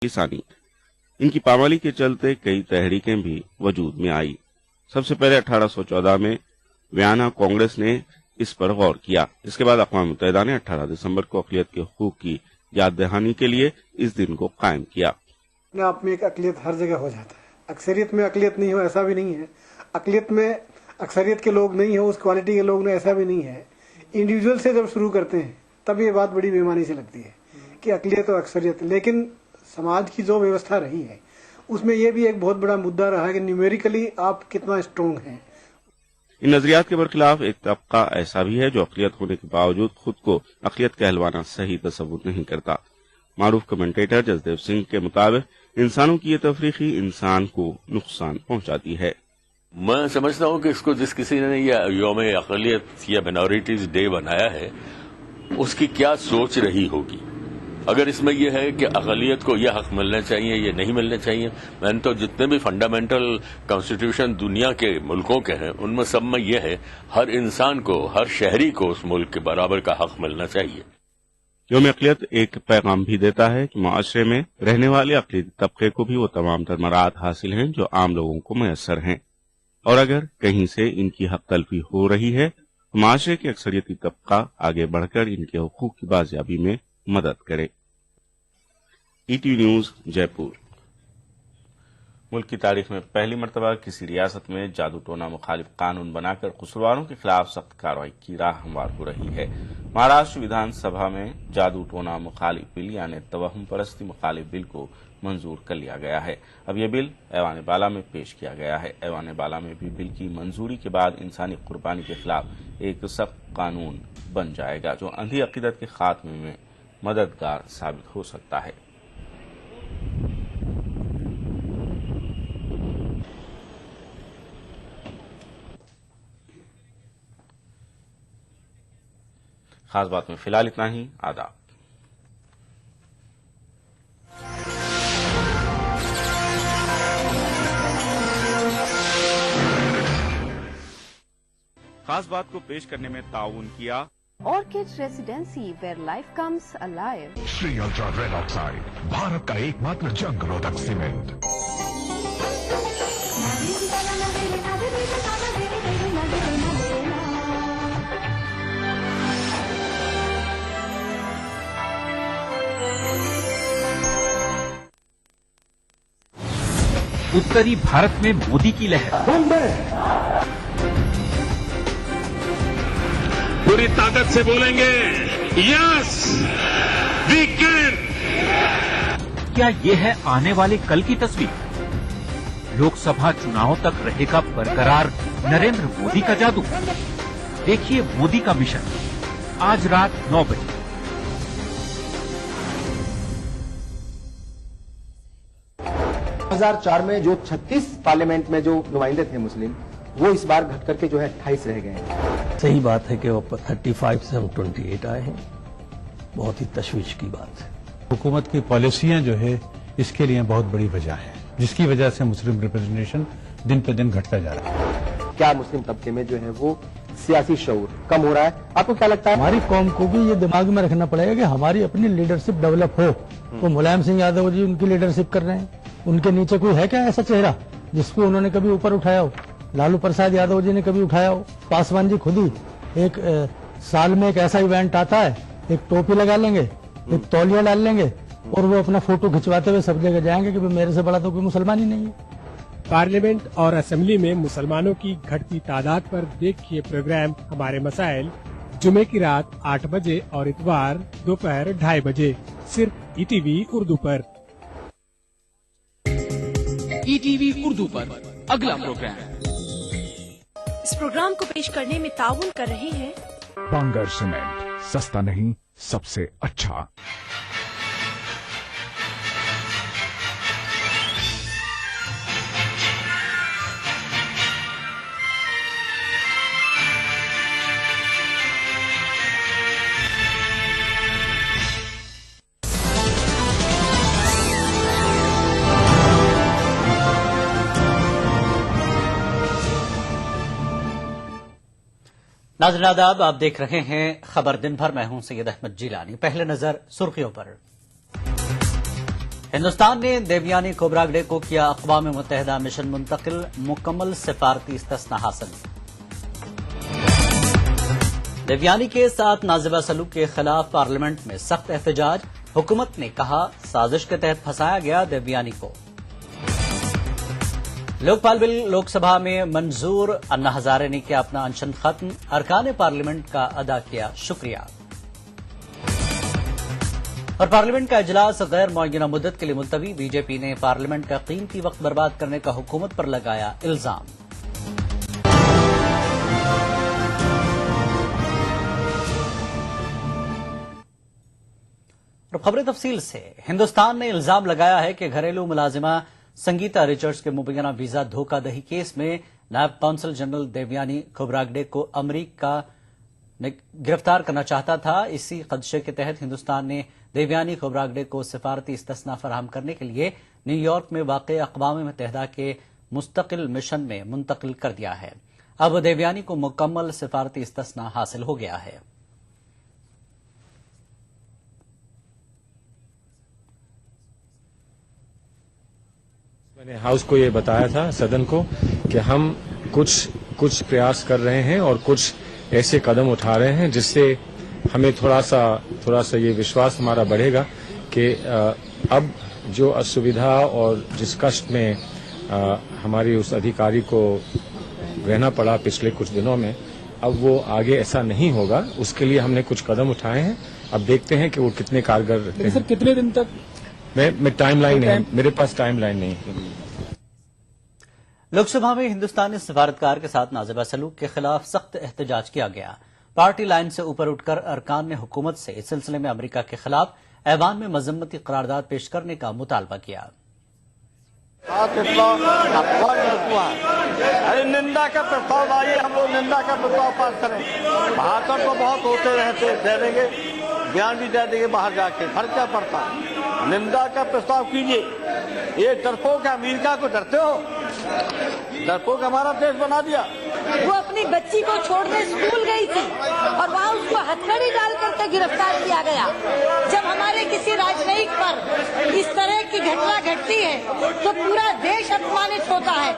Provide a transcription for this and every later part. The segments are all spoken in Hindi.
किसानी। इनकी पामाली के चलते कई तहरीकें भी वजूद में आई। सबसे पहले 1814 में वियना कांग्रेस ने इस पर गौर किया। इसके बाद अक़वाम मुत्तहिदा ने 18 दिसंबर को अक़लियत के हुकूक की याद दहानी के लिए इस दिन को कायम किया। अपने आप में एक अक़लियत हर जगह हो जाता है। अक्सरियत में अक़लियत नहीं हो ऐसा भी नहीं है, अक़लियत में अक्सरियत के लोग नहीं हो उस क्वालिटी के लोग नहीं ऐसा भी नहीं है। इंडिविजुअल से जब शुरू करते हैं तब ये बात बड़ी बेईमानी से लगती है कि अक़लियत और अक्सरियत, लेकिन समाज की जो व्यवस्था रही है उसमें यह भी एक बहुत बड़ा मुद्दा रहा है कि न्यूमेरिकली आप कितना स्ट्रोंग हैं। इन नजरियात के बरखिलाफ एक तबका ऐसा भी है जो अक़लियत होने के बावजूद खुद को अक़लियत कहलवाना सही तसव्वुर नहीं करता। मारूफ कमेंटेटर जसदेव सिंह के मुताबिक इंसानों की ये तफरीकी इंसान को नुकसान पहुंचाती है। मैं समझता हूं कि इसको जिस किसी ने यह यौम अक़लियत या माइनॉरिटीज डे बनाया है उसकी क्या सोच रही होगी। अगर इसमें यह है कि अक़लियत को यह हक मिलने चाहिए, ये नहीं मिलने चाहिए, मैंने तो जितने भी फंडामेंटल कॉन्स्टिट्यूशन दुनिया के मुल्कों के हैं उनमें सब में यह है हर इंसान को, हर शहरी को उस मुल्क के बराबर का हक मिलना चाहिए। यौम अक़लियत एक पैगाम भी देता है कि माशरे में रहने वाले अक़लियती तबके को भी वो तमाम तमरात हासिल हैं जो आम लोगों को मैसर हैं, और अगर कहीं से इनकी हक तलफी हो रही है तो माशरे के अक्सरियती तबका आगे बढ़कर इनके हुकूक की बाजियाबी में मदद करे। ETV news Jaipur. मुल्क की तारीख में पहली मरतबा किसी रियासत में जादू टोना मुखालिफ कानून बनाकर कसूरवारों के खिलाफ सख्त कार्रवाई की राह हमवार हो रही है। महाराष्ट्र विधानसभा में जादू टोना मुखालिफ बिल यानी तवहम परस्ती मुखालिफ बिल को मंजूर कर लिया गया है। अब यह बिल ऐवान बाला में पेश किया गया है। ऐवान बाला में भी बिल की मंजूरी के बाद इंसानी कुर्बानी के खिलाफ एक सख्त कानून बन जाएगा जो अंधी अकीदत के खात्मे में मददगार साबित हो सकता है। खास बात में फिलहाल इतना ही। आदाब। खास बात को पेश करने में ताउन किया Orchid Residency, where life comes alive. Shri ultra red oxide, Bharat का एकमात्र जंग रोधक सीमेंट। उत्तरी भारत में मोदी की लहर, पूरी ताकत से बोलेंगे यस वी कैन। क्या ये है आने वाले कल की तस्वीर? लोकसभा चुनाव तक रहेगा बरकरार नरेंद्र मोदी का जादू। देखिए मोदी का मिशन आज रात 9 बजे। हजार 2004 में जो 36 पार्लियामेंट में जो नुमाइंदे थे मुस्लिम, वो इस बार घट करके जो है 28 रह गए हैं। सही बात है कि वो 35 से हम 28 आए हैं। बहुत ही तशवीश की बात है। हुकूमत की पॉलिसियां जो है इसके लिए बहुत बड़ी वजह है, जिसकी वजह से मुस्लिम रिप्रेजेंटेशन दिन पर दिन घटता जा रहा है। क्या मुस्लिम तबके में जो है वो सियासी शऊर कम हो रहा है? आपको क्या लगता है? हमारी कौम को भी ये दिमाग में रखना पड़ेगा कि हमारी अपनी लीडरशिप डेवलप हो। तो मुलायम सिंह यादव जी उनकी लीडरशिप कर रहे हैं, उनके नीचे कोई है क्या ऐसा चेहरा जिसको उन्होंने कभी ऊपर उठाया हो? लालू प्रसाद यादव जी ने कभी उठाया हो? पासवान जी खुद ही एक साल में एक ऐसा इवेंट आता है, एक टोपी लगा लेंगे, एक तौलिया डाल लेंगे और वो अपना फोटो खिंचवाते हुए सब जगह जाएंगे कि मेरे से बड़ा तो कोई मुसलमान ही नहीं है। पार्लियामेंट और असेंबली में मुसलमानों की घटती तादाद पर देखिए प्रोग्राम हमारे मसाइल, जुमे की रात 8 बजे और इतवार दोपहर 2:30 बजे, सिर्फ ईटीवी उर्दू पर। ईटीवी उर्दू पर अगला प्रोग्राम। इस प्रोग्राम को पेश करने में ताउन कर रहे हैं बांगर सीमेंट, सस्ता नहीं सबसे अच्छा। नाज़रीन आदाब, आप देख रहे हैं खबर दिन भर। मैं हूं सैयद अहमद जिलानी। पहले नजर सुर्खियों पर। हिंदुस्तान ने देवयानी खोब्रागडे को किया अक़वाम मुत्तहिदा मिशन मुंतकिल, मुकम्मल सिफारती इस्तिस्ना हासिल। देवयानी के साथ नाजिबा सलूक के खिलाफ पार्लियामेंट में सख्त एहतजाज, हुकूमत ने कहा साजिश के तहत फंसाया गया देवयानी को। लोकपाल बिल लोकसभा में मंजूर, अन्ना हजारे ने किया अपना अनशन खत्म, अरकान पार्लियामेंट का अदा किया शुक्रिया। और पार्लियामेंट का इजलास गैर मुअय्यना मुद्दत के लिए मुलतवी, बीजेपी ने पार्लियामेंट का कीमती वक्त बर्बाद करने का हुकूमत पर लगाया इल्जाम। खबरें तफसील से। हिंदुस्तान ने इल्जाम लगाया है कि घरेलू मुलाजिमा संगीता रिचर्ड्स के मुबैना वीजा धोखाधड़ी केस में नायब कौंसल जनरल देवयानी खोब्रागडे को अमरीका गिरफ्तार करना चाहता था। इसी खदशे के तहत हिंदुस्तान ने देवयानी खोब्रागडे को सिफारती इस्तिस्ना फराहम करने के लिए न्यूयॉर्क में वाक़े अक़वाम मुत्तहिदा के मुस्तकिल मिशन में मुंतकिल कर दिया है। अब देवयानी को मुकम्मल सिफारती इस्तिस्ना हासिल हो गया है। मैंने हाउस को ये बताया था, सदन को, कि हम कुछ प्रयास कर रहे हैं और कुछ ऐसे कदम उठा रहे हैं जिससे हमें थोड़ा सा ये विश्वास हमारा बढ़ेगा कि अब जो असुविधा और जिस कष्ट में हमारी उस अधिकारी को रहना पड़ा पिछले कुछ दिनों में, अब वो आगे ऐसा नहीं होगा। उसके लिए हमने कुछ कदम उठाए हैं। अब देखते हैं कि वो कितने कारगर रहते हैं। सर, कितने दिन तक? मैं टाइमलाइन है, मेरे पास टाइमलाइन नहीं है। लोकसभा में हिंदुस्तानी सफारतकार के साथ नाजिबा सलूक के खिलाफ सख्त एहतजाज किया गया। पार्टी लाइन से ऊपर उठकर अरकान ने हुकूमत से इस सिलसिले में अमेरिका के खिलाफ ऐवान में मजम्मती करारदाद पेश करने का मुतालबा किया। निंदा का प्रस्ताव आइए, हम लोग निंदा का प्रस्ताव पास करें। भाषण तो बहुत होते रहते, दे देंगे, बयान भी दे देंगे बाहर जाके, फर्क क्या पड़ता है। निंदा का प्रस्ताव कीजिए। ये डरपोक अमेरिका को डरते हो? डरपोक हमारा देश बना दिया। वो अपनी बच्ची को छोड़ने स्कूल गई थी और वहाँ उसको हथकड़ी डाल करके गिरफ्तार किया गया। जब हमारे किसी राजनयिक पर इस तरह की घटना घटती है तो पूरा देश अपमानित होता है।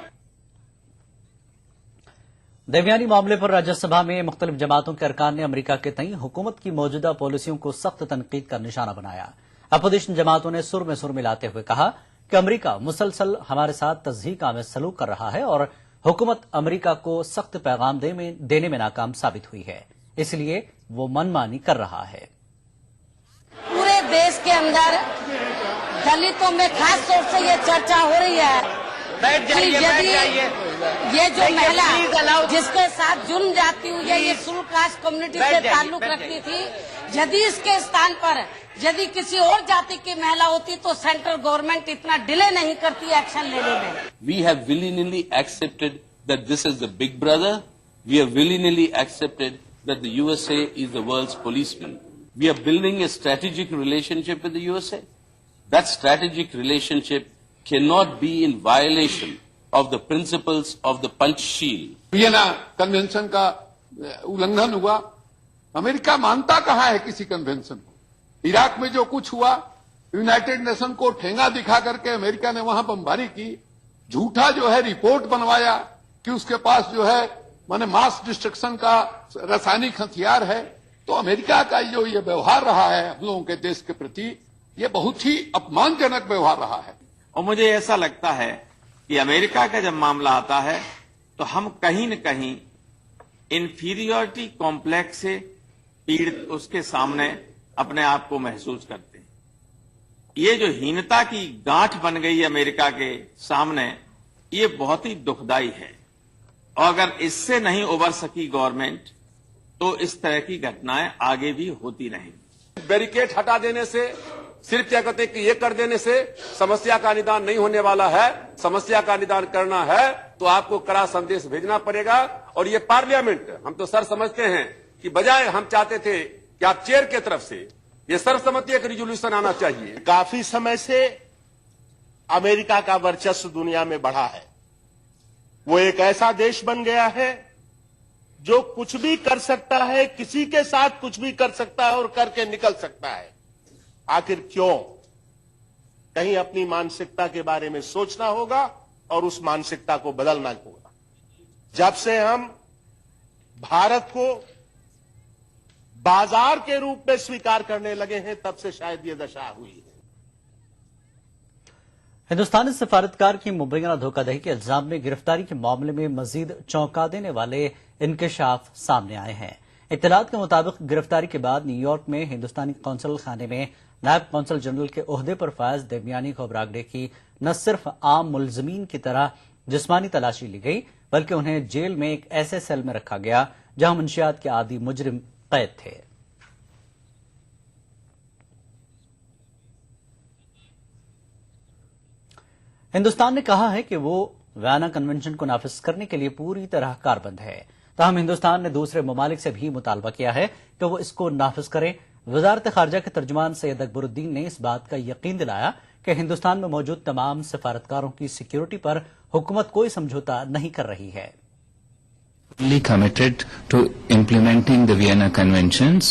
देवयानी मामले पर राज्यसभा में मुख्तलिफ जमातों के अरकान ने अमेरिका के तई हुकूमत की मौजूदा पॉलिसियों को सख्त तनकीद का निशाना बनाया। अपोजिशन जमातों ने सुर में सुर मिलाते हुए कहा कि अमेरिका मुसलसल हमारे साथ तज़हीक आमेज सलूक कर रहा है और हुकूमत अमेरिका को सख्त पैगाम देने में नाकाम साबित हुई है, इसलिए वो मनमानी कर रहा है। पूरे देश के अंदर दलितों में खास तौर से ये चर्चा हो रही है कि यदि ये जो महिला जिसके साथ जुर्म जाती हुई है, ये शुरू कास्ट कम्युनिटी से ताल्लुक रखती थी, यदि इसके स्थान पर यदि किसी और जाति की महिला होती तो सेंट्रल गवर्नमेंट इतना डिले नहीं करती एक्शन लेने में। We have willingly accepted that this is the big brother. We have willingly accepted that the USA is the world's policeman. We are building a strategic relationship with the USA. That strategic relationship cannot be in violation of the principles of the Panchsheel. Vienna convention का उल्लंघन हुआ। अमेरिका मानता कहाँ है किसी कन्वेंशन को? इराक में जो कुछ हुआ, यूनाइटेड नेशन को ठेंगा दिखा करके अमेरिका ने वहां बमबारी की, झूठा जो है रिपोर्ट बनवाया कि उसके पास जो है माने मास डिस्ट्रक्शन का रासायनिक हथियार है। तो अमेरिका का जो ये व्यवहार रहा है हम लोगों के देश के प्रति, ये बहुत ही अपमानजनक व्यवहार रहा है। और मुझे ऐसा लगता है कि अमेरिका का जब मामला आता है तो हम कहीं न कहीं इंफीरियरिटी कॉम्प्लेक्स से पीड़ित उसके सामने अपने आप को महसूस करते हैं। ये जो हीनता की गांठ बन गई है अमेरिका के सामने, ये बहुत ही दुखदाई है। और अगर इससे नहीं उबर सकी गवर्नमेंट तो इस तरह की घटनाएं आगे भी होती रहेंगी। बैरिकेड हटा देने से, सिर्फ क्या कहते हैं कि ये कर देने से समस्या का निदान नहीं होने वाला है। समस्या का निदान करना है तो आपको कड़ा संदेश भेजना पड़ेगा। और ये पार्लियामेंट, हम तो सर समझते हैं कि बजाय हम चाहते थे कि आप चेयर की तरफ से ये सर्वसम्मति एक रिजोल्यूशन आना चाहिए। काफी समय से अमेरिका का वर्चस्व दुनिया में बढ़ा है। वो एक ऐसा देश बन गया है जो कुछ भी कर सकता है, किसी के साथ कुछ भी कर सकता है और करके निकल सकता है। आखिर क्यों? कहीं अपनी मानसिकता के बारे में सोचना होगा और उस मानसिकता को बदलना होगा। जब से हम भारत को बाजार के रूप में स्वीकार करने लगे हैं, तब से शायद ये दशा हुई है। हिंदुस्तानी सफारतकार की मुबैना धोखाधड़ी के इल्जाम में गिरफ्तारी के मामले में मजीद चौंका देने वाले इंकशाफ सामने आए हैं। इत्तलात के मुताबिक गिरफ्तारी के बाद न्यूयॉर्क में हिंदुस्तानी कौंसल खाने में नायब कौंसल जनरल के ओहदे पर फायज देवयानी खोबरागडे की न सिर्फ आम मुलजमीन की तरह जिस्मानी तलाशी ली गई, बल्कि उन्हें जेल में एक ऐसे सेल में रखा गया जहां मुंशियात के आदी मुजरिम कैद थे। हिंदुस्तान ने कहा है कि वो वियना कन्वेंशन को नाफिज करने के लिए पूरी तरह कारबंद है। ताहम हिंदुस्तान ने दूसरे ममालिक से भी मुतालबा किया है कि वो इसको नाफिज करें। वजारत खारजा के तर्जुमान सैयद अकबरुद्दीन ने इस बात का यकीन दिलाया कि हिंदुस्तान में मौजूद तमाम सफारतकारों की सिक्योरिटी पर हुकूमत कोई समझौता नहीं कर रही है। Committed to implementing the Vienna Conventions.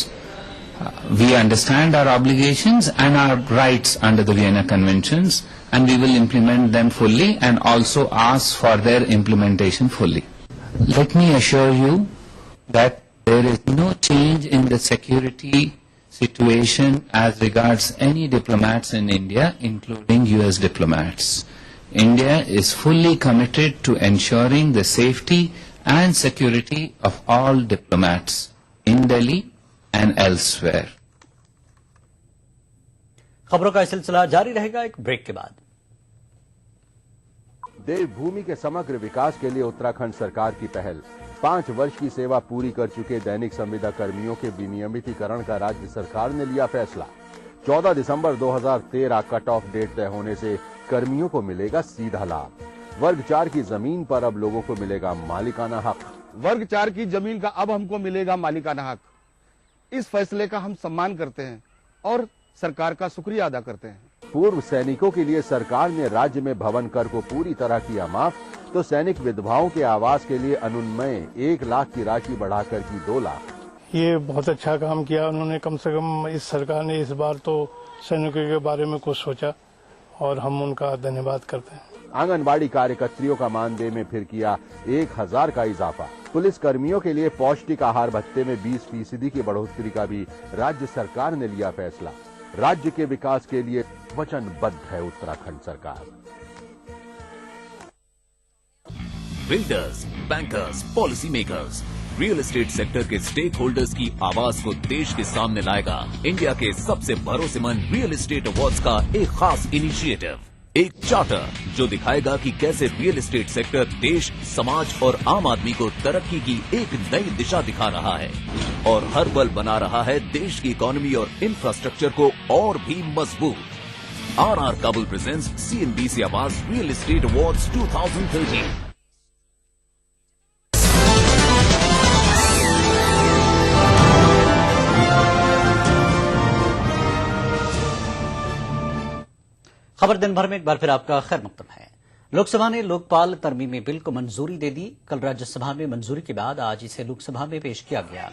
We understand our obligations and our rights under the Vienna Conventions, and we will implement them fully and also ask for their implementation fully. Let me assure you that there is no change in the security situation as regards any diplomats in India, including US diplomats. India is fully committed to ensuring the safety and security of all diplomats in Delhi and elsewhere. खबरों का सिलसिला जारी रहेगा एक ब्रेक के बाद। देवभूमि के समग्र विकास के लिए उत्तराखंड सरकार की पहल। 5 वर्ष की सेवा पूरी कर चुके दैनिक संविदा कर्मियों के विनियमितीकरण का राज्य सरकार ने लिया फैसला। 14 दिसंबर 2013 कट ऑफ डेट तय होने से कर्मियों को मिलेगा सीधा लाभ। वर्ग 4 की जमीन पर अब लोगों को मिलेगा मालिकाना हक। वर्ग 4 की जमीन का अब हमको मिलेगा मालिकाना हक। इस फैसले का हम सम्मान करते हैं और सरकार का शुक्रिया अदा करते हैं। पूर्व सैनिकों के लिए सरकार ने राज्य में भवन कर को पूरी तरह किया माफ, तो सैनिक विधवाओं के आवास के लिए अनुन्वय 1 लाख की राशि बढ़ाकर की 2 लाख। ये बहुत अच्छा काम किया उन्होंने। कम से कम इस सरकार ने इस बार तो सैनिकों के बारे में कुछ सोचा और हम उनका धन्यवाद करते हैं। आंगनबाड़ी कार्यकर्तियों का मानदेय में फिर किया 1000 का इजाफा। पुलिस कर्मियों के लिए पौष्टिक आहार भत्ते में 20% की बढ़ोतरी का भी राज्य सरकार ने लिया फैसला। राज्य के विकास के लिए वचनबद्ध है उत्तराखंड सरकार। Builders, bankers, policy makers, real estate sector के स्टेक होल्डर्स की आवाज को देश के सामने लाएगा इंडिया के सबसे भरोसेमंद रियल एस्टेट अवार्ड्स का एक खास इनिशिएटिव, एक चार्टर जो दिखाएगा कि कैसे रियल एस्टेट सेक्टर देश, समाज और आम आदमी को तरक्की की एक नई दिशा दिखा रहा है और हर पल बना रहा है देश की इकोनॉमी और इंफ्रास्ट्रक्चर को और भी मजबूत। आरआर काबुल प्रेजेंट्स CNBC आवाज रियल एस्टेट अवार्ड्स 2013। खबर दिन भर में एक बार फिर आपका खैर मकदम है। लोकसभा ने लोकपाल तरमीमी बिल को मंजूरी दे दी। कल राज्यसभा में मंजूरी के बाद आज इसे लोकसभा में पेश किया गया।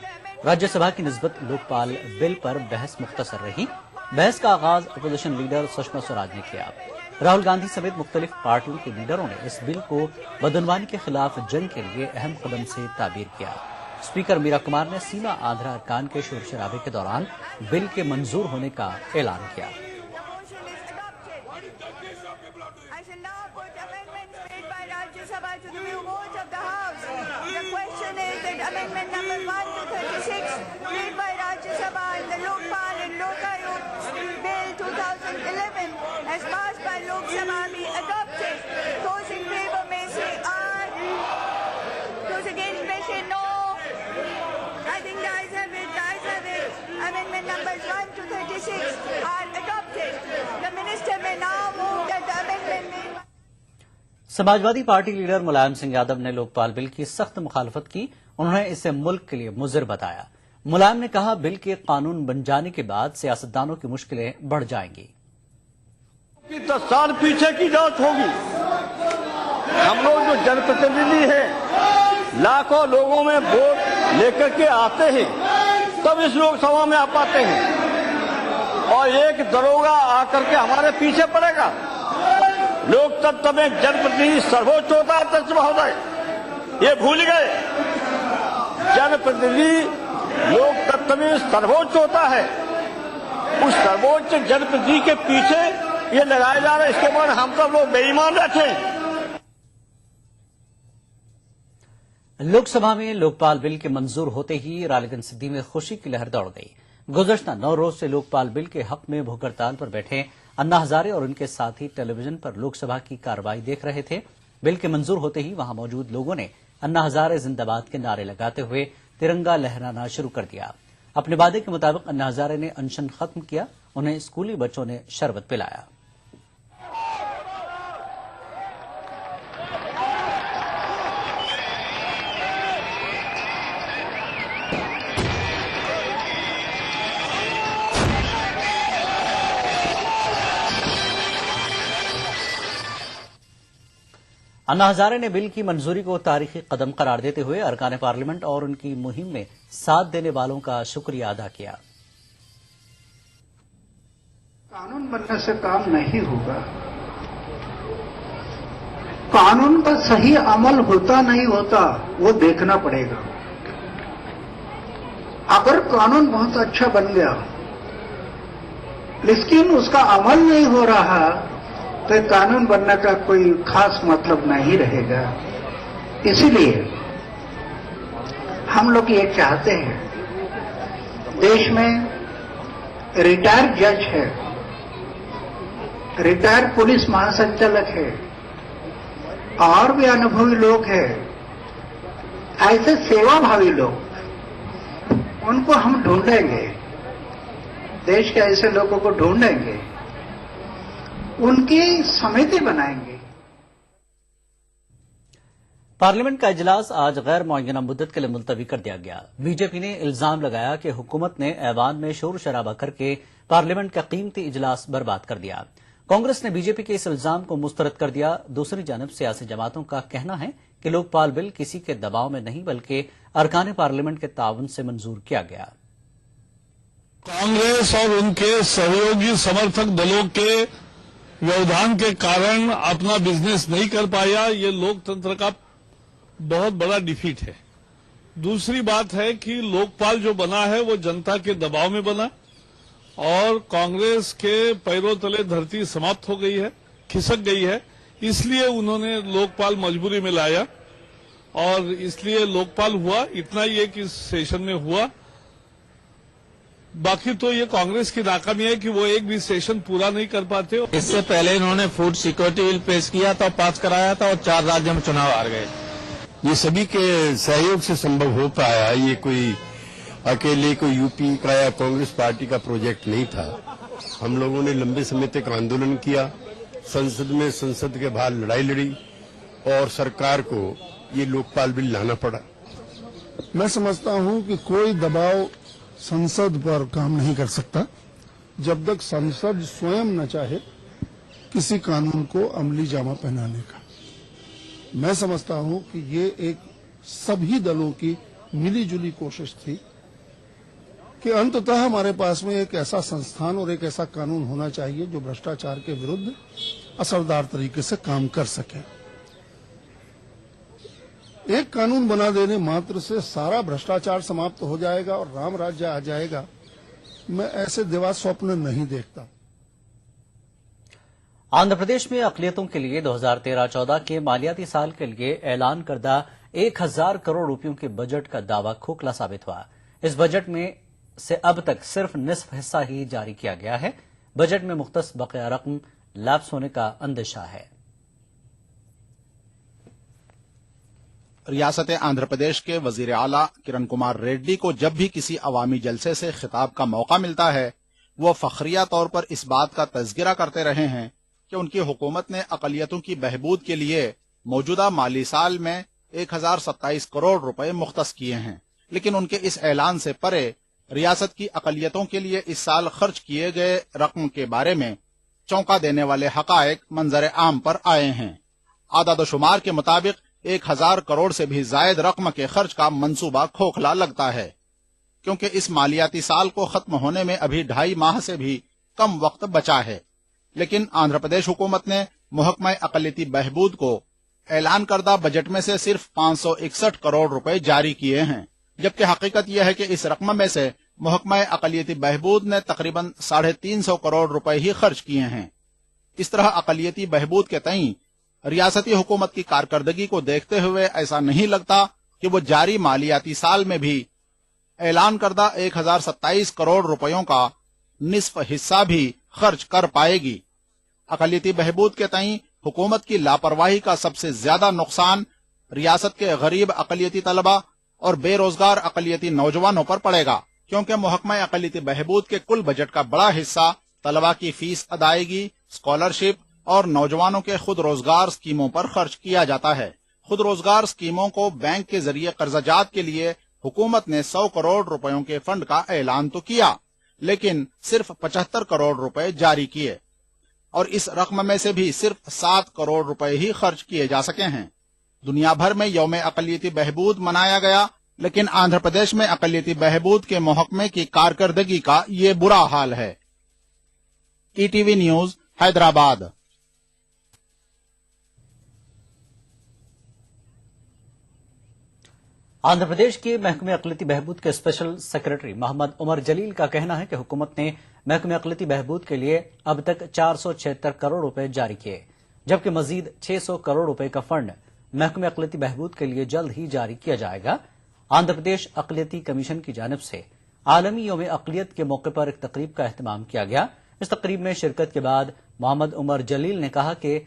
राज्यसभा की निस्बत लोकपाल बिल पर बहस मुख्तसर रही। बहस का आगाज अपोजिशन लीडर सुषमा स्वराज ने किया। राहुल गांधी समेत मुख्तलिफ पार्टियों के लीडरों ने इस बिल को बदनवानी के खिलाफ जंग के लिए अहम कदम से ताबीर किया। स्पीकर मीरा कुमार ने सीमा आंध्रा अरकान के शोर शराबे के दौरान बिल के मंजूर होने का ऐलान किया। Amendment number 1 to 36, made by Rajya Sabha in the Lokpal and Lokayuk Bill 2011, as passed by Lok Sabha, be adopted. Those in favour may say aye. Those against may say no. I think the ayes have it. The ayes have it. Amendment numbers 1 to 36 are adopted. The minister may now move that the amendment made. Samajwadi party leader Mulayam Singh Yadav ने लोकपाल बिल की सख्त मुखालफत की। उन्होंने इसे मुल्क के लिए मुज़िर बताया। मुलायम ने कहा, बिल के कानून बन जाने के बाद सियासतदानों की मुश्किलें बढ़ जाएंगी। 10 साल पीछे की बात होगी। हम लोग जो जनप्रतिनिधि हैं, लाखों लोगों में वोट लेकर के आते हैं, तब इस लोकसभा में आ पाते हैं और एक दरोगा आकर के हमारे पीछे पड़ेगा। लोकतंत्र में जनप्रतिनिधि सर्वोच्च होता है अध्यक्ष महोदय, ये भूल गए। जनप्रतिनिधि लोकतंत्र में सर्वोच्च होता है, उस सर्वोच्च जनप्रतिनिधि के पीछे ये लगाए जा रहे, इसके बाद हम सब लोग बेईमान रखें। लोकसभा में लोकपाल बिल के मंजूर होते ही रालीगंज सिद्धि में खुशी की लहर दौड़ गई। गुज़श्ता 9 रोज से लोकपाल बिल के हक में भूख हड़ताल पर बैठे अन्ना हजारे और उनके साथी टेलीविजन पर लोकसभा की कार्रवाई देख रहे थे। बिल के मंजूर होते ही वहां मौजूद लोगों ने अन्ना हजारे जिंदाबाद के नारे लगाते हुए तिरंगा लहराना शुरू कर दिया। अपने वादे के मुताबिक अन्ना हजारे ने अनशन खत्म किया, उन्हें स्कूली बच्चों ने शरबत पिलाया। अन्ना हजारे ने बिल की मंजूरी को तारीखी कदम करार देते हुए अरकान पार्लियामेंट और उनकी मुहिम में साथ देने वालों का शुक्रिया अदा किया। कानून बनने से काम नहीं होगा, कानून का सही अमल होता नहीं होता वो देखना पड़ेगा। अगर कानून बहुत अच्छा बन गया लेकिन उसका अमल नहीं हो रहा तो कानून बनने का कोई खास मतलब नहीं रहेगा। इसीलिए हम लोग ये चाहते हैं, देश में रिटायर्ड जज है, रिटायर्ड पुलिस महासंचालक है और भी अनुभवी लोग हैं, ऐसे सेवाभावी लोग, उनको हम ढूंढेंगे, देश के ऐसे लोगों को ढूंढेंगे, उनकी समिति बनाएंगे। पार्लियामेंट का इजलास आज गैर मुअय्यना मुद्दत के लिए मुलतवी कर दिया गया। बीजेपी ने इल्जाम लगाया कि हुकूमत ने ऐवान में शोर शराबा करके पार्लियामेंट का कीमती इजलास बर्बाद कर दिया। कांग्रेस ने बीजेपी के इस इल्जाम को मुस्तरद कर दिया। दूसरी जानब सियासी जमातों का कहना है कि लोकपाल बिल किसी के दबाव में नहीं बल्कि अरकान पार्लियामेंट के ताउन से मंजूर किया गया। कांग्रेस और उनके सहयोगी समर्थक दलों के व्यवधान के कारण अपना बिजनेस नहीं कर पाया, ये लोकतंत्र का बहुत बड़ा डिफीट है। दूसरी बात है कि लोकपाल जो बना है वो जनता के दबाव में बना और कांग्रेस के पैरों तले धरती समाप्त हो गई है, खिसक गई है, इसलिए उन्होंने लोकपाल मजबूरी में लाया और इसलिए लोकपाल हुआ। इतना ही एक इस सेशन में हुआ, बाकी तो ये कांग्रेस की नाकामी है कि वो एक भी सेशन पूरा नहीं कर पाते। इससे पहले इन्होंने फूड सिक्योरिटी बिल पेश किया था, पास कराया था और 4 राज्यों में चुनाव हार गए। ये सभी के सहयोग से संभव हो पाया। ये कोई अकेले कोई यूपी का या कांग्रेस पार्टी का प्रोजेक्ट नहीं था। हम लोगों ने लंबे समय तक आंदोलन किया, संसद में संसद के बाहर लड़ाई लड़ी और सरकार को ये लोकपाल बिल लाना पड़ा। मैं समझता हूं कि कोई दबाव संसद पर काम नहीं कर सकता जब तक संसद स्वयं न चाहे किसी कानून को अमली जामा पहनाने का। मैं समझता हूं कि ये एक सभी दलों की मिलीजुली कोशिश थी कि अंततः हमारे पास में एक ऐसा संस्थान और एक ऐसा कानून होना चाहिए जो भ्रष्टाचार के विरुद्ध असरदार तरीके से काम कर सके। एक कानून बना देने मात्र से सारा भ्रष्टाचार समाप्त हो जाएगा और राम राज्य आ जाएगा, मैं ऐसे देवा स्वप्न नहीं देखता। आंध्र प्रदेश में अक़लियतों के लिए 2013-14 के मालियाती साल के लिए ऐलान करदा 1000 करोड़ रुपयों के बजट का दावा खोखला साबित हुआ। इस बजट में से अब तक सिर्फ निस्फ हिस्सा ही जारी किया गया है। बजट में मुख्तस बकाया रकम लैप्स होने का अंदेशा है। रियासत आंध्र प्रदेश के वजीर आला किरण कुमार रेड्डी को जब भी किसी अवामी जलसे से खिताब का मौका मिलता है, वो फखरिया तौर पर इस बात का तज़किरा करते रहे हैं कि उनकी हुकूमत ने अक़लियतों की बहबूद के लिए मौजूदा माली साल में 1027 करोड़ रुपए मुख्तस किए हैं। लेकिन उनके इस ऐलान से परे रियासत की अक़लियतों के लिए इस साल खर्च किए गए रकम के बारे में चौंका देने वाले हकायक मंजर आम पर आए हैं। आदादोशुमार के मुताबिक 1000 करोड़ से भी जायद रकम के खर्च का मंसूबा खोखला लगता है, क्योंकि इस मालियाती साल को खत्म होने में अभी 2.5 माह से भी कम वक्त बचा है। लेकिन आंध्र प्रदेश हुकूमत ने महकमा अक़लियती बहबूद को ऐलान करदा बजट में से सिर्फ 561 करोड़ रुपए जारी किए हैं, जबकि हकीकत यह है कि इस रकम में से महकमा अक़लियती बहबूद ने तकरीबन 350 करोड़ रुपए ही खर्च किए हैं। इस तरह अक़लियती बहबूद के तईं रियासती हुकूमत की कारकर्दगी को देखते हुए ऐसा नहीं लगता कि वो जारी मालियाती साल में भी ऐलान करदा 1027 करोड़ रुपयों का निस्फ हिस्सा भी खर्च कर पाएगी। अक़लियती बहबूद के तईं हुकूमत की लापरवाही का सबसे ज्यादा नुकसान रियासत के गरीब अक़लियती तलबा और बेरोजगार अक़लियती नौजवानों पर पड़ेगा, क्योंकि महकमा अक़लियती बहबूद के कुल बजट का बड़ा हिस्सा तलबा की फीस अदायगी, स्कॉलरशिप और नौजवानों के खुद रोजगार स्कीमों पर खर्च किया जाता है। खुद रोजगार स्कीमों को बैंक के जरिए कर्जाजात के लिए हुकूमत ने 100 करोड़ रुपयों के फंड का ऐलान तो किया, लेकिन सिर्फ 75 करोड़ रुपए जारी किए और इस रकम में से भी सिर्फ 7 करोड़ रुपए ही खर्च किए जा सके हैं। दुनिया भर में यौम अक़लियती बहबूद मनाया गया, लेकिन आंध्र प्रदेश में अक़लियती बहबूद के महकमे की कारकर्दगी का ये बुरा हाल है। ETV news, Hyderabad. आंध्र प्रदेश के महकमे अक़लियती बहबूद के स्पेशल सेक्रेटरी मोहम्मद उमर जलील का कहना है कि हुकूमत ने महकमे अक़लियती बहबूद के लिए अब तक 476 करोड़ रुपए जारी किए, जबकि मजीद 600 करोड़ रुपए का फंड महकमे अक़लियती बहबूद के लिए जल्द ही जारी किया जाएगा। आंध्र प्रदेश अक़लियती कमीशन की जानिब से आलमी यौम अक़लियत के मौके पर एक तकरीब का एहतमाम किया गया। इस तकरीब में शिरकत के बाद मोहम्मद उमर जलील ने कहा कि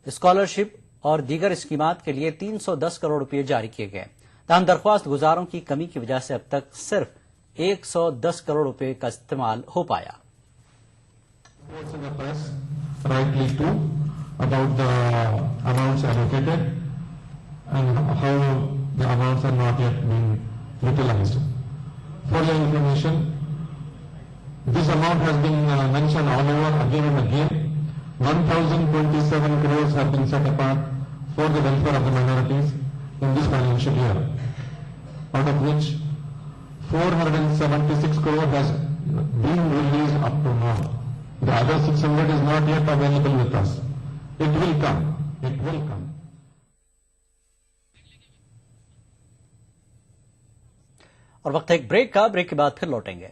स्कॉलरशिप और दीगर स्कीमात के लिए 310 करोड़ रुपए जारी किए गए, ताहम दरख्वास्त गुजारों की कमी की वजह से अब तक सिर्फ 110 करोड़ रुपए का इस्तेमाल हो पाया। About the amounts allocated and how the amounts are not yet being utilized. For your information, this amount has been mentioned all over again and again. 1,027 crores have been set apart for the welfare of the minorities in this financial year, out of which 476 crore has been released up to now. The other 600 is not yet available with us. It will come. It will come. और वक्त है एक ब्रेक का। ब्रेक के बाद फिर लौटेंगे।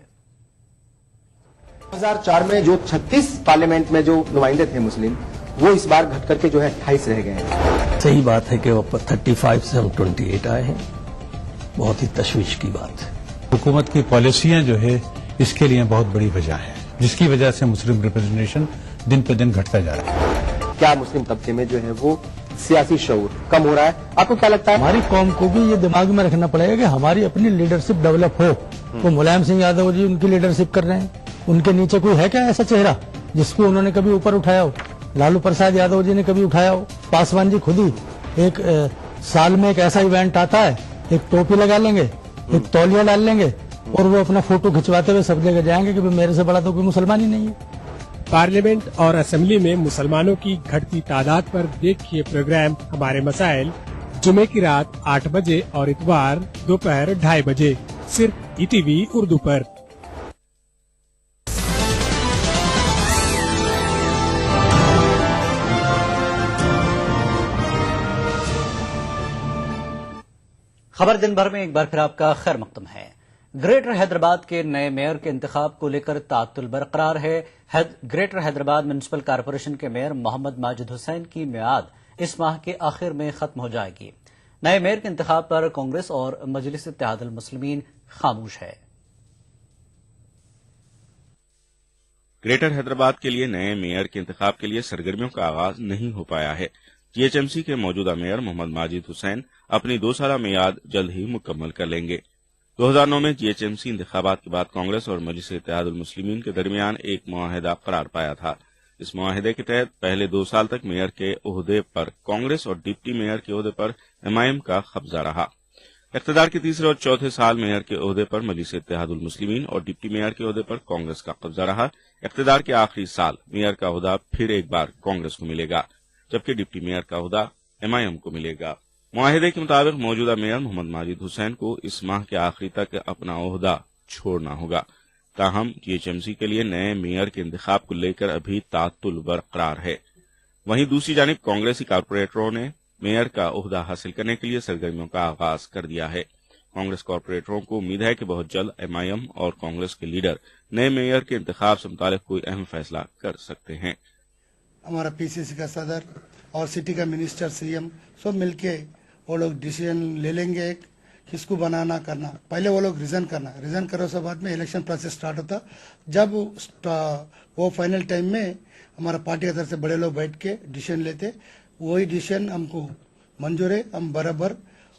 2004 में जो 36 पार्लियामेंट में जो नुमाइंदे थे मुस्लिम, वो इस बार घट करके जो है 28 रह गए हैं। सही बात है कि 35 से हम 28 आए हैं। बहुत ही तशवीश की बात है। हुकूमत की पॉलिसियां जो है इसके लिए बहुत बड़ी वजह है, जिसकी वजह से मुस्लिम रिप्रेजेंटेशन दिन पर दिन घटता जा रहा है। क्या मुस्लिम तबके में जो है वो सियासी शऊर कम हो रहा है? आपको क्या लगता है? हमारी कौम को भी ये दिमाग में रखना पड़ेगा कि हमारी अपनी लीडरशिप डेवलप हो। तो मुलायम सिंह यादव जी उनकी लीडरशिप कर रहे हैं, उनके नीचे कोई है क्या ऐसा चेहरा जिसको उन्होंने कभी ऊपर उठाया हो? लालू प्रसाद यादव जी ने कभी उठाया हो? पासवान जी खुद ही एक साल में एक ऐसा इवेंट आता है, एक टोपी लगा लेंगे, एक तौलिया डाल लेंगे और वो अपना फोटो खिंचवाते हुए सब जगह जाएंगे कि मेरे से बड़ा तो कोई मुसलमान ही नहीं है। पार्लियामेंट और असेंबली में मुसलमानों की घटती तादाद पर देखिए प्रोग्राम हमारे मसाइल, जुमे की रात 8 बजे और इतवार दोपहर 2:30 बजे, सिर्फ ईटीवी उर्दू पर। खबर दिन भर में एक बार फिर आपका खैर मकदम है। ग्रेटर हैदराबाद के नए मेयर के इंतखाब को लेकर ताअत्तुल बरकरार है। ग्रेटर हैदराबाद म्युनिसिपल कॉरपोरेशन के मेयर मोहम्मद माजिद हुसैन की मियाद इस माह के आखिर में खत्म हो जाएगी। नए मेयर के इंतखाब पर कांग्रेस और मजलिस इत्तेहादुल मुस्लिमीन खामोश है। ग्रेटर हैदराबाद के लिए नए मेयर के इंतखाब के लिए सरगर्मियों का आगाज नहीं हो पाया है। जीएचएमसी के मौजूदा मेयर मोहम्मद माजिद हुसैन अपनी 2 साला मियाद जल्द ही मुकम्मल कर लेंगे। 2009 में जीएचएमसी इंतखाबात के बाद कांग्रेस और मजलिस इत्तेहादुल मुस्लिमीन के दरमियान एक मुआहिदा करार पाया था। इस मुआहिदे के तहत पहले 2 साल तक मेयर के ओहदे पर कांग्रेस और डिप्टी मेयर के ओहदे पर एमआईएम का कब्जा रहा। इख्तिदार के तीसरे और चौथे साल मेयर के ओहदे पर मजलिस इत्तेहादुल मुस्लिमीन और डिप्टी मेयर के ओहदे पर कांग्रेस का कब्जा रहा। इख्तिदार के आखिरी साल मेयर का ओहदा फिर एक बार कांग्रेस को मिलेगा, जबकि डिप्टी मेयर का ओहदा एमआईएम को मिलेगा। मुआहिदे के मुताबिक मौजूदा मेयर मोहम्मद माजिद हुसैन को इस माह के आखिरी तक अपना ओहदा छोड़ना होगा। ताहम जीएचएमसी के लिए नए मेयर के इंतखाब को लेकर अभी तातुल बरकरार है। वहीं दूसरी जानिब कांग्रेसी कारपोरेटरों ने मेयर का ओहदा हासिल करने के लिए सरगर्मियों का आगाज कर दिया है। कांग्रेस कारपोरेटरों को उम्मीद है कि बहुत जल्द एमआईएम और कांग्रेस के लीडर नए मेयर के इंतखाब से मुतालिक कोई अहम फैसला कर सकते हैं। हमारा पीसीसी का सदर और सिटी का मिनिस्टर, सीएम सब मिलके वो लोग डिसीजन ले लेंगे किसको बनाना करना। पहले वो लोग रिजाइन करना, रिजाइन करने के बाद में इलेक्शन प्रोसेस स्टार्ट होता। जब वो फाइनल टाइम में हमारा पार्टी की तरफ से बड़े लोग बैठ के डिसीजन लेते, वही डिसीजन हमको मंजूर है, हम बराबर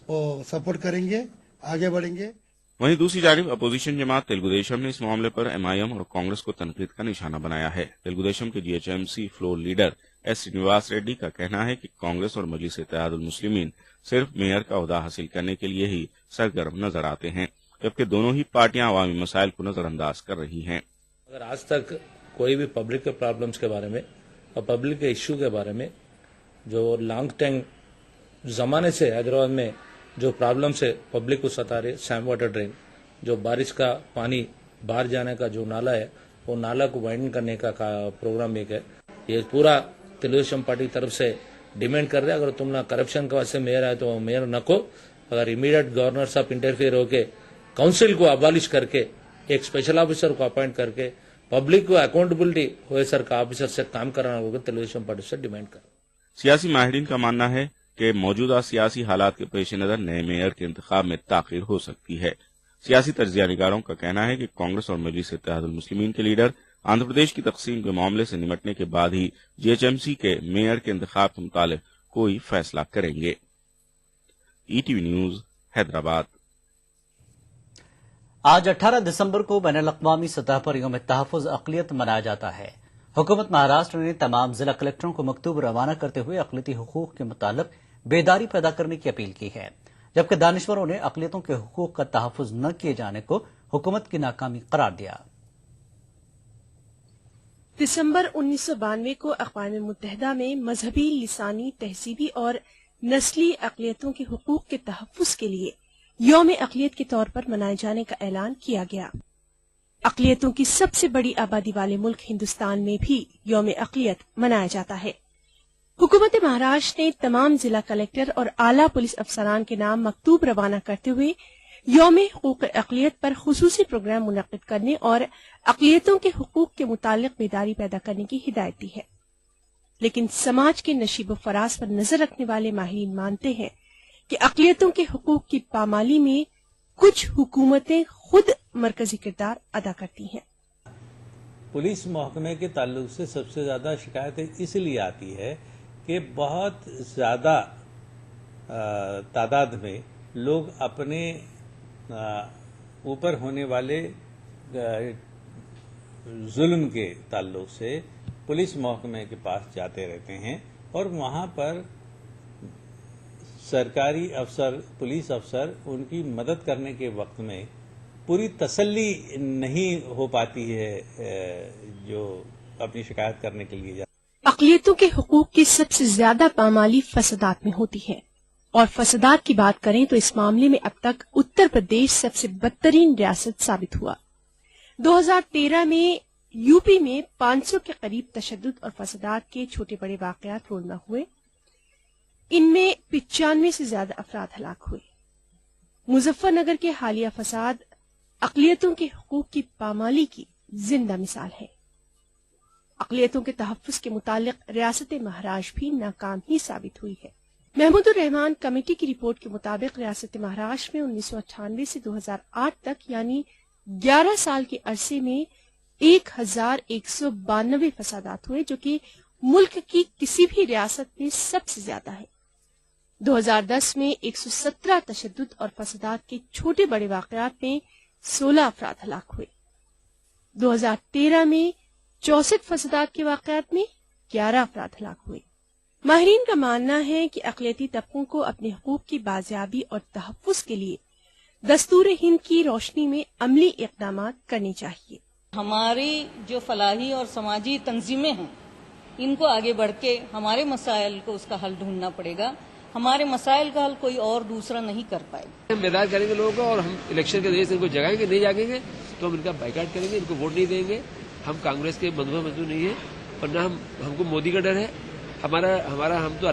वो सपोर्ट करेंगे, आगे बढ़ेंगे। वहीं दूसरी जानिब अपोजिशन जमात तेलुगुदेशम ने इस मामले पर एमआईएम और कांग्रेस को तनकीद का निशाना बनाया है। तेलुगुदेशम के GHMC floor leader S Srinivas Reddy का कहना है कि कांग्रेस और मजलिस इत्तेहादुल मुस्लिमीन सिर्फ मेयर का ओहदा हासिल करने के लिए ही सरगर्म नजर आते हैं, जबकि दोनों ही पार्टियां अवामी मसाइल को नजरअंदाज कर रही हैं। अगर आज तक कोई भी पब्लिक के प्रॉब्लम्स के बारे में और पब्लिक के इश्यू के बारे में जो लॉन्ग टाइम जमाने से हैदराबाद में जो प्रॉब्लम से पब्लिक को सता रहे, सैम वाटर ड्रेन, जो बारिश का पानी बाहर जाने का जो नाला है, वो नाला को वाइडन करने का प्रोग्राम एक है। ये पूरा तेलुगुदेशम पार्टी की तरफ से डिमांड कर रहे हैं, अगर तुम ना करप्शन के वजह से मेयर आए तो मेयर नको, अगर इमीडिएट गवर्नर साहब इंटरफेयर होके काउंसिल को अबॉलिश करके एक स्पेशल ऑफिसर को अपॉइंट करके पब्लिक को अकाउंटेबिलिटी हुए सर का ऑफिसर से काम कराना होगा, तेलुगुदेशम पार्टी से डिमांड कर। सियासी माहिरीन का मानना है कि मौजूदा सियासी हालात के पेश नजर नए मेयर के इंतखाब में ताखीर हो सकती है। सियासी तज्जिया निगारों का कहना है कि कांग्रेस और मजलिस इत्तेहादुल मुस्लिमीन के लीडर आंध्र प्रदेश की तकसीम के मामले से निपटने के बाद ही जीएचएमसी के मेयर के इंतखाब के मुतालिक कोई फैसला करेंगे। ETV news, Hyderabad. आज 18 दिसंबर को बैनुल-अक़वामी सतह पर यौम तहफ़्फ़ुज़ अक़लियत मनाया जाता है। हुकूमत महाराष्ट्र ने तमाम जिला कलेक्टरों को मकतूब रवाना करते हुए अक़लियती हुकूक के मुतालिक बेदारी पैदा करने की अपील की है, जबकि दानिश्वरों ने अक़लियतों के हुकूक का तहफ़्फ़ुज़ न किए जाने को हुकूमत की नाकामी करार दिया। दिसंबर 1992 को अक़वाम मुत्तहिदा में मजहबी, लिसानी, तहजीबी और नस्ली अक़लियतों के हुकूक के तहफ़्फ़ुज़ के लिए यौम अक़लियत के तौर पर मनाए जाने का ऐलान किया गया। अक़लियतों की सबसे बड़ी आबादी वाले मुल्क हिंदुस्तान में भी यौम अक़लियत मनाया जाता है। हुकूमत महाराष्ट्र ने तमाम जिला कलेक्टर और आला पुलिस अफसरान के नाम मकतूब रवाना करते हुए यौम हुकूक अक़लियत पर खुसूसी प्रोग्राम मुनक़िद करने और अक़लियतों के हुकूक के मुतालिक बेदारी पैदा करने की हिदायत दी है। लेकिन समाज के नशीब फराज पर नजर रखने वाले माहिरीन मानते हैं कि अक़लियतों के हुकूक की पामाली में कुछ हुकूमतें खुद मरकजी किरदार अदा करती हैं। पुलिस महकमे के ताल्लुक से सबसे ज्यादा शिकायतें इसलिए आती है कि बहुत ज्यादा तादाद में लोग अपने ऊपर होने वाले जुल्म के ताल्लुक से पुलिस महकमे के पास जाते रहते हैं और वहां पर सरकारी अफसर, पुलिस अफसर उनकी मदद करने के वक्त में पूरी तसल्ली नहीं हो पाती है जो अपनी शिकायत करने के लिए जाते। अक़लियतों के हुकूक की सबसे ज्यादा पामाली फसादात में होती है और फसादात की बात करें तो इस मामले में अब तक उत्तर प्रदेश सबसे बदतरीन रियासत साबित हुआ। 2013 में यूपी में 500 के करीब तशद्दुद और फसादात के छोटे बड़े वाकयात रोज़ाना हुए। इनमें 95 से ज्यादा अफराद हलाक हुए। मुजफ्फरनगर के हालिया फसाद अक़लियतों के हुकूक की पामाली की जिंदा मिसाल है। अक़लियतों के तहफ़्फ़ुज़ के मुतालिक रियासत महाराष्ट्र भी नाकाम ही साबित हुई है। महमूदुर रहमान कमेटी की रिपोर्ट के मुताबिक रियासत महाराष्ट्र में 1998 से 2008 तक यानी 11 साल के अरसे में 1192 फसादात हुए, जो कि मुल्क की किसी भी रियासत में सबसे ज्यादा है। 2010 में 117 तशद्दुद और फसादात के छोटे बड़े वाकयात में 16 अफराद हलाक हुए। 2013 में 64 फसादात के वाकयात में 11 अफराद हलाक हुए। माहिरीन का मानना है कि अक़लियती तबकों को अपने हुकूक की बाजियाबी और तहफ़्फ़ुज़ के लिए दस्तूर हिंद की रोशनी में अमली इक़दामात करने चाहिए। हमारी जो फलाही और समाजी तंजीमें हैं, इनको आगे बढ़ के हमारे मसाइल को उसका हल ढूंढना पड़ेगा। हमारे मसाइल का हल कोई और दूसरा नहीं कर पाएगा। हम बेदार करेंगे लोगों को और हम इलेक्शन के जरिए इनको जगाएंगे, नहीं जागेंगे तो हम इनका बाइकाट करेंगे, इनको वोट नहीं देंगे। हम कांग्रेस के बंधुआ नहीं है और न हमको मोदी का डर है। हम तो